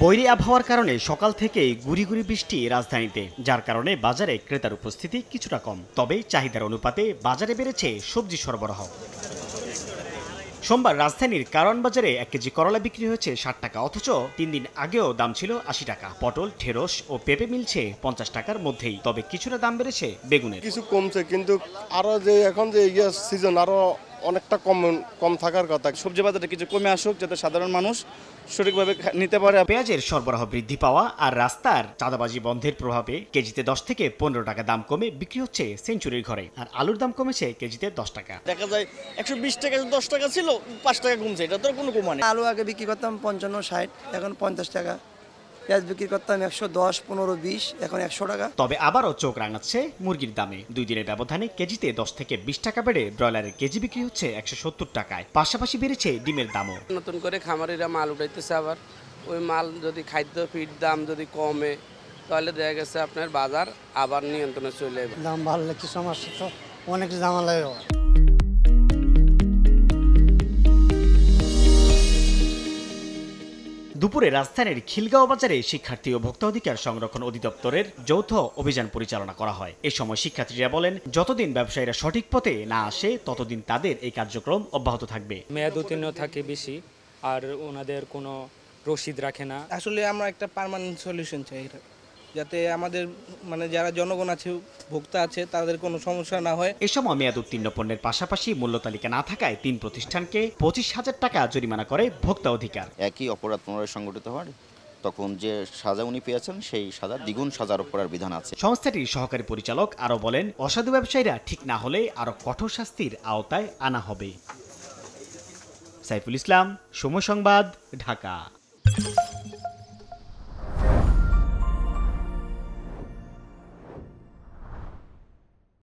বৈরী আবহাওয়ার কারণে সকাল থেকেই গুড়ি গুড়ি বৃষ্টি রাজধানীতে, যার কারণে বাজারে ক্রেতার উপস্থিতি কিছুটা কম। তবে চাহিদার অনুপাতে বাজারে বেড়েছে সবজি সরবরাহ। সোমবার রাজধানীর কারওয়ান বাজারে 1 কেজি করলা বিক্রি হয়েছে 60 টাকা, অথচ 3 দিন আগেও দাম ছিল 80 টাকা। পটল, ঢেঁড়স ও পেঁপে মিলছে 50 টাকার মধ্যেই। তবে কিছুটা দাম বেড়েছে বেগুনের। কিছু কমছে, কিন্তু আরো যে এখন যে সিজন আরো অনেকটা কম থাকার কথা। সবজি বাজারে কিছু কমে আসুক, যাতে সাধারণ মানুষ সঠিকভাবে নিতে পারে। পেঁয়াজের সরবরাহ বৃদ্ধি পাওয়া আর রাস্তার চাঁদাবাজি বন্ধের প্রভাবে কেজিতে 10 থেকে 15 টাকা দাম কমে বিক্রি হচ্ছে সেঞ্চুরির ঘরে। আর আলুর দাম কমেছে কেজিতে 10 টাকা। দেখা যায় 120 টাকা 10 টাকা ছিল, 5 টাকা কমছে। এটা তো কোনো কমা নেই। আলু আগে বিক্রি করতাম 55-60, এখন 50 টাকা। পেঁয়াজ বিক্রি করতাম 110, 15, 20, এখন 100 টাকা। তবে আবারও চোখ রাঙাচ্ছে মুরগির দামে। 2 দিনের ব্যবধানে কেজিতে 10 থেকে 20 টাকা বেড়ে ব্রয়লারের কেজি বিক্রি হচ্ছে 170 টাকায়। পাশাপাশি বেড়েছে ডিমের দামও। নতুন করে খামারিরা মাল উঠাইতেছে, আবার ওই মাল যদি খাদ্য ফিড দাম যদি কমে, তাহলে দেখা গেছে আপনার বাজার আবার নিয়ন্ত্রণে চলে যাবে। দাম বাড়লে কি সমস্যা, তো অনেক ঝামেলা হয়। দুপুরে রাজধানীর খিলগাঁও বাজারে শিক্ষার্থী ও ভোক্তা অধিকার সংরক্ষণ অধিদপ্তরের যৌথ অভিযান পরিচালনা করা হয়। এ সময় শিক্ষার্থীরা বলেন, যতদিন ব্যবসায়ীরা সঠিক পথে না আসে ততদিন তাদের এই কার্যক্রম অব্যাহত থাকবে। মেয়াদ উত্তীর্ণ থাকে বেশি, আর ওনাদের কোনো রসিদ রাখে না। আসলে আমরা একটা পার্মানেন্ট সলিউশন চাই, যাতে আমাদের যারা জনগণ আছে, ভোক্তা আছে, তাদের কোনো সমস্যা না হয়। এ সময় মেয়াদ উত্তীর্ণ পণ্যের পাশাপাশি মূল্য তালিকা না থাকায় 3 প্রতিষ্ঠানকে 25,000 টাকা জরিমানা করে ভোক্তা অধিকার। একই অপরাধ পুনরায় সংঘটিত হয় তখন যে সাজা উনি পেয়েছেন, সেই সাজা দ্বিগুণ সাজার উপর বিধান আছে। সংস্থাটির সহকারী পরিচালক আরও বলেন, অসাধু ব্যবসায়ীরা ঠিক না হলে আরও কঠোর শাস্তির আওতায় আনা হবে। সাইফুল ইসলাম, সময় সংবাদ, ঢাকা।